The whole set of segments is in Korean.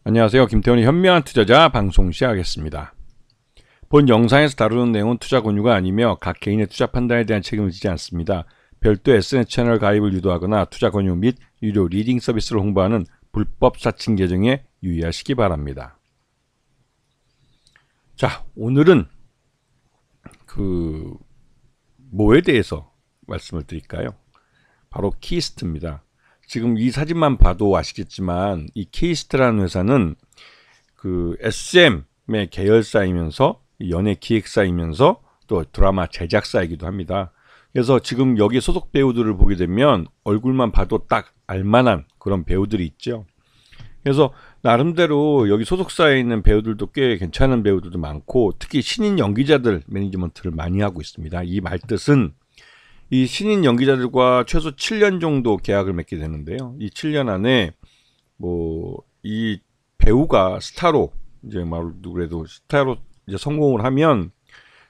안녕하세요. 김태훈의 현명한 투자자 방송 시작하겠습니다. 본 영상에서 다루는 내용은 투자 권유가 아니며 각 개인의 투자 판단에 대한 책임을 지지 않습니다. 별도 SNS 채널 가입을 유도하거나 투자 권유 및 유료 리딩 서비스를 홍보하는 불법 사칭 계정에 유의하시기 바랍니다. 자, 오늘은 뭐에 대해서 말씀을 드릴까요? 바로 키스트입니다. 지금 이 사진만 봐도 아시겠지만 이 키스트라는 회사는 SM의 계열사이면서 연예 기획사이면서 또 드라마 제작사이기도 합니다. 그래서 지금 여기 소속 배우들을 보게 되면 얼굴만 봐도 딱 알만한 그런 배우들이 있죠. 그래서 나름대로 여기 소속사에 있는 배우들도 꽤 괜찮은 배우들도 많고, 특히 신인 연기자들 매니지먼트를 많이 하고 있습니다. 이 말뜻은 이 신인 연기자들과 최소 7년 정도 계약을 맺게 되는데요. 이 7년 안에 이 배우가 스타로 이제 그래도 스타로 이제 성공을 하면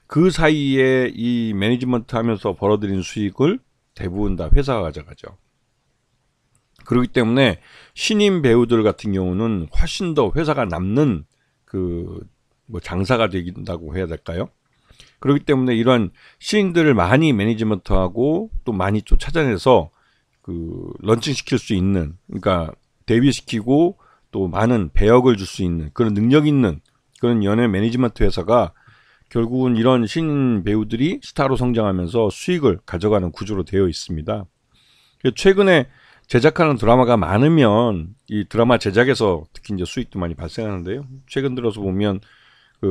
그 사이에 이 매니지먼트 하면서 벌어들인 수익을 대부분 다 회사가 가져가죠. 그렇기 때문에 신인 배우들 같은 경우는 훨씬 더 회사가 남는 장사가 된다고 해야 될까요? 그렇기 때문에 이런 신인들을 많이 매니지먼트하고 또 많이 또 찾아내서 런칭시킬 수 있는, 그러니까 데뷔시키고 또 많은 배역을 줄 수 있는 그런 능력 있는 그런 연예 매니지먼트 회사가 결국은 이런 신인 배우들이 스타로 성장하면서 수익을 가져가는 구조로 되어 있습니다. 최근에 제작하는 드라마가 많으면 이 드라마 제작에서 특히 이제 수익도 많이 발생하는데요. 최근 들어서 보면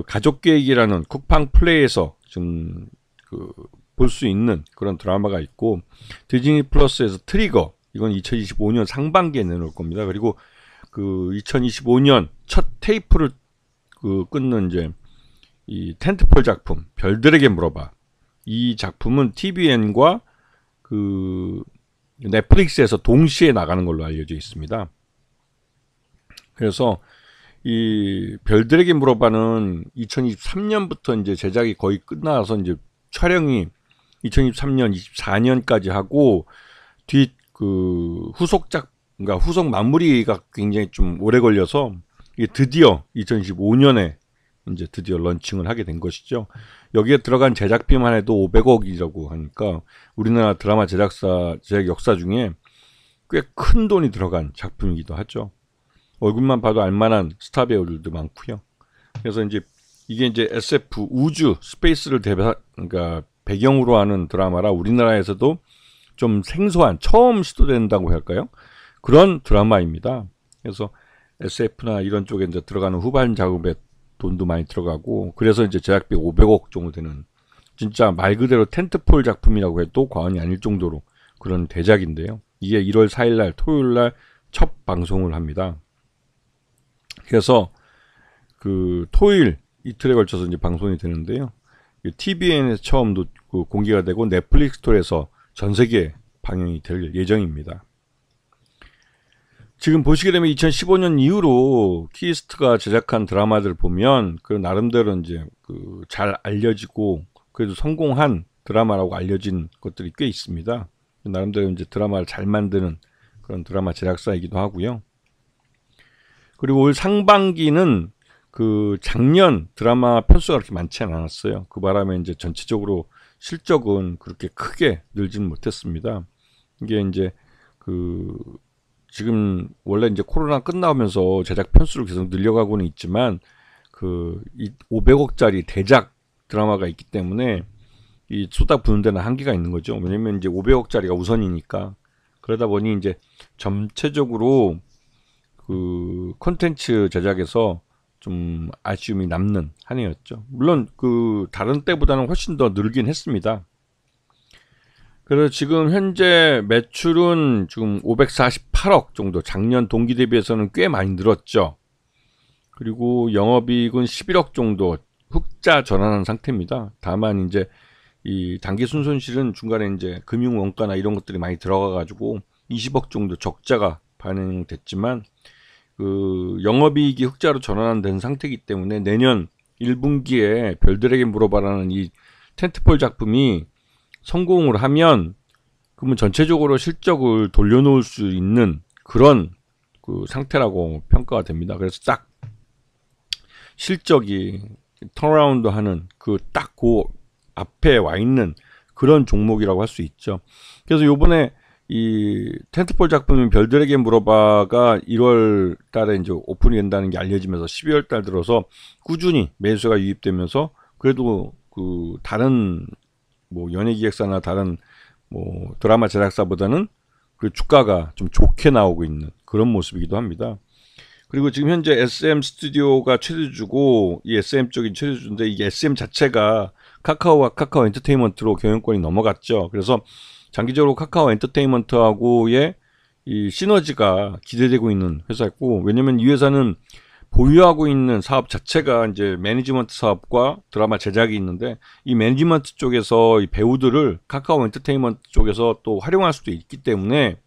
가족계획이라는 쿠팡 플레이에서 좀 볼 수 있는 그런 드라마가 있고, 디즈니 플러스에서 트리거, 이건 2025년 상반기에 내놓을 겁니다. 그리고 2025년 첫 테이프를 끊는 이제 이 텐트폴 작품 별들에게 물어봐, 이 작품은 TVN과 넷플릭스에서 동시에 나가는 걸로 알려져 있습니다. 그래서 이 별들에게 물어봐는 2023년부터 이제 제작이 거의 끝나서 이제 촬영이 2023년, 24년까지 하고, 그러니까 후속 마무리가 굉장히 좀 오래 걸려서 이게 드디어 2025년에 이제 드디어 런칭을 하게 된 것이죠. 여기에 들어간 제작비만 해도 500억이라고 하니까 우리나라 드라마 제작 역사 중에 꽤 큰 돈이 들어간 작품이기도 하죠. 얼굴만 봐도 알만한 스타 배우들도 많고요. 그래서 이게 이제 SF 우주 스페이스를 그러니까 배경으로 하는 드라마라 우리나라에서도 좀 생소한, 처음 시도된다고 할까요? 그런 드라마입니다. 그래서 SF나 이런 쪽에 이제 들어가는 후반 작업에 돈도 많이 들어가고, 그래서 이제 제작비 500억 정도 되는, 진짜 말 그대로 텐트폴 작품이라고 해도 과언이 아닐 정도로 그런 대작인데요. 이게 1월 4일날 토요일날 첫 방송을 합니다. 그래서 토요일 이틀에 걸쳐서 이제 방송이 되는데요. TVN에서 처음 공개가 되고 넷플릭스 스토어에서 전 세계 방영이 될 예정입니다. 지금 보시게 되면 2015년 이후로 키스트가 제작한 드라마들을 보면 나름대로 이제 잘 알려지고 그래도 성공한 드라마라고 알려진 것들이 꽤 있습니다. 나름대로 이제 드라마를 잘 만드는 그런 드라마 제작사이기도 하고요. 그리고 올 상반기는 작년 드라마 편수가 그렇게 많지 않았어요. 그 바람에 이제 전체적으로 실적은 그렇게 크게 늘지는 못했습니다. 이게 이제 지금 원래 이제 코로나 끝나면서 제작 편수를 계속 늘려가고는 있지만 이 500억짜리 대작 드라마가 있기 때문에 이 쏟아부는 데는 한계가 있는 거죠. 왜냐면 이제 500억짜리가 우선이니까. 그러다 보니 이제 전체적으로 콘텐츠 제작에서 좀 아쉬움이 남는 한 해였죠. 물론 다른 때보다는 훨씬 더 늘긴 했습니다. 그래서 지금 현재 매출은 지금 548억 정도, 작년 동기 대비해서는 꽤 많이 늘었죠. 그리고 영업이익은 11억 정도 흑자 전환한 상태입니다. 다만 이제 이 단기 순손실은 중간에 이제 금융 원가나 이런 것들이 많이 들어가 가지고 20억 정도 적자가 반영됐지만 영업이익이 흑자로 전환된 상태이기 때문에 내년 1분기에 별들에게 물어봐라는 이 텐트폴 작품이 성공을 하면 그러면 전체적으로 실적을 돌려놓을 수 있는 그런 그 상태라고 평가가 됩니다. 그래서 딱 실적이 턴어라운드 하는 그 딱 그 앞에 와 있는 그런 종목이라고 할 수 있죠. 그래서 요번에 이 텐트폴 작품인 별들에게 물어봐가 1월 달에 이제 오픈이 된다는 게 알려지면서 12월 달 들어서 꾸준히 매수가 유입되면서 그래도 그 다른 뭐 연예기획사나 다른 뭐 드라마 제작사보다는 그 주가가 좀 좋게 나오고 있는 그런 모습이기도 합니다. 그리고 지금 현재 SM 스튜디오가 최대주고 이 SM 쪽이 최대주인데 이게 SM 자체가 카카오와 카카오 엔터테인먼트로 경영권이 넘어갔죠. 그래서 장기적으로 카카오 엔터테인먼트하고의 이 시너지가 기대되고 있는 회사였고, 왜냐면 이 회사는 보유하고 있는 사업 자체가 이제 매니지먼트 사업과 드라마 제작이 있는데 이 매니지먼트 쪽에서 이 배우들을 카카오 엔터테인먼트 쪽에서 또 활용할 수도 있기 때문에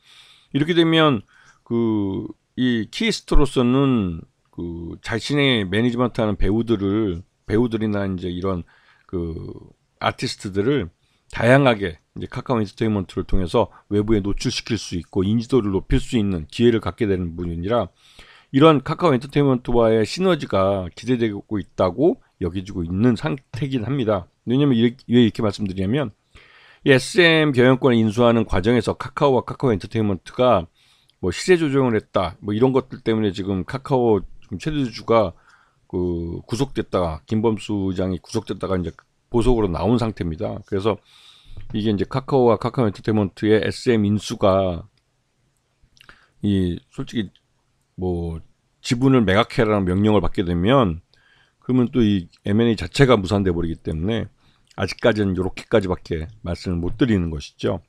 이렇게 되면 그 이 키스트로서는 그 자신의 매니지먼트 하는 배우들이나 이제 이런 그 아티스트들을 다양하게 이제 카카오 엔터테인먼트를 통해서 외부에 노출시킬 수 있고 인지도를 높일 수 있는 기회를 갖게 되는 부분이라 이런 카카오 엔터테인먼트와의 시너지가 기대되고 있다고 여겨지고 있는 상태이긴 합니다. 왜냐면 왜 이렇게 말씀드리냐면 이 SM 경영권을 인수하는 과정에서 카카오와 카카오 엔터테인먼트가 뭐 시세 조정을 했다 뭐 이런 것들 때문에 지금 카카오 최대주주가 그 구속됐다가 김범수 장이 구속됐다가 이제 보석으로 나온 상태입니다. 그래서 이게 이제 카카오와 카카오 엔터테인먼트의 SM 인수가 이 솔직히 뭐 지분을 매각해라는 명령을 받게 되면 그러면 또 이 M&A 자체가 무산돼 버리기 때문에 아직까지는 이렇게까지밖에 말씀을 못 드리는 것이죠.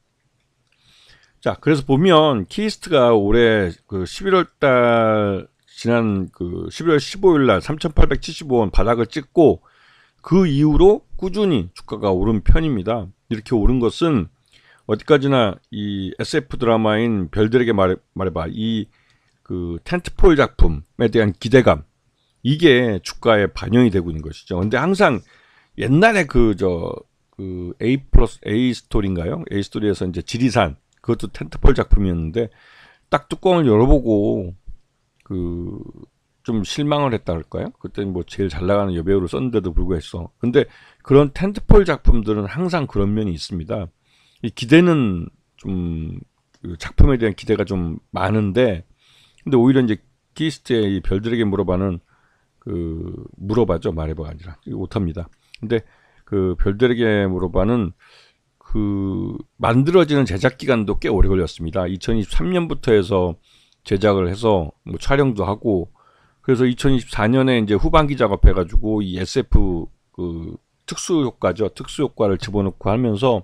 자, 그래서 보면 키스트가 올해 그 11월 달 지난 그 11월 15일 날 3,875원 바닥을 찍고 그 이후로 꾸준히 주가가 오른 편입니다. 이렇게 오른 것은 어디까지나 이 SF 드라마인 별들에게 말해봐 이 그 텐트폴 작품에 대한 기대감 이게 주가에 반영이 되고 있는 것이죠. 근데 항상 옛날에 그 A 플러스 A 스토리인가요? A 스토리에서 이제 지리산 그것도 텐트폴 작품이었는데 딱 뚜껑을 열어보고 그 좀 실망을 했다 할까요? 그때는 뭐 제일 잘 나가는 여배우를 썼는데도 불구했어. 근데 그런 텐트폴 작품들은 항상 그런 면이 있습니다. 이 기대는 좀 그 작품에 대한 기대가 좀 많은데 근데 오히려 이제 키스트의 이 별들에게 물어봐는 그 물어봐죠 말해봐가 아니라 못합니다. 근데 그 별들에게 물어봐는 그 만들어지는 제작 기간도 꽤 오래 걸렸습니다. 2023년부터 해서 제작을 해서 뭐 촬영도 하고 그래서 2024년에 이제 후반기 작업해가지고 이 SF 그 특수 효과죠 특수 효과를 집어넣고 하면서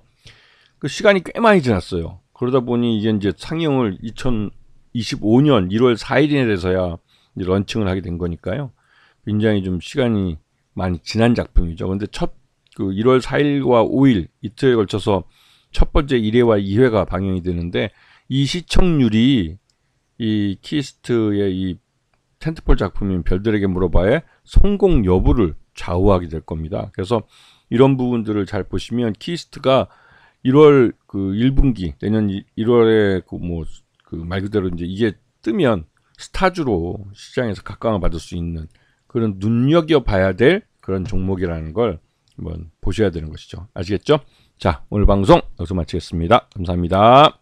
그 시간이 꽤 많이 지났어요. 그러다 보니 이게 이제 상영을 2025년 1월 4일에 돼서야 이제 런칭을 하게 된 거니까요. 굉장히 좀 시간이 많이 지난 작품이죠. 근데 그 1월 4일과 5일 이틀에 걸쳐서 첫 번째 1회와 2회가 방영이 되는데 이 시청률이 이 키스트의 이 텐트폴 작품인 별들에게 물어봐의 성공 여부를 좌우하게 될 겁니다. 그래서 이런 부분들을 잘 보시면 키스트가 1월 그 1분기 내년 1월에 그 뭐 그 말 그대로 이제 이게 뜨면 스타주로 시장에서 각광을 받을 수 있는 그런 눈여겨봐야 될 그런 종목이라는 걸 한번 보셔야 되는 것이죠. 아시겠죠? 자, 오늘 방송 여기서 마치겠습니다. 감사합니다.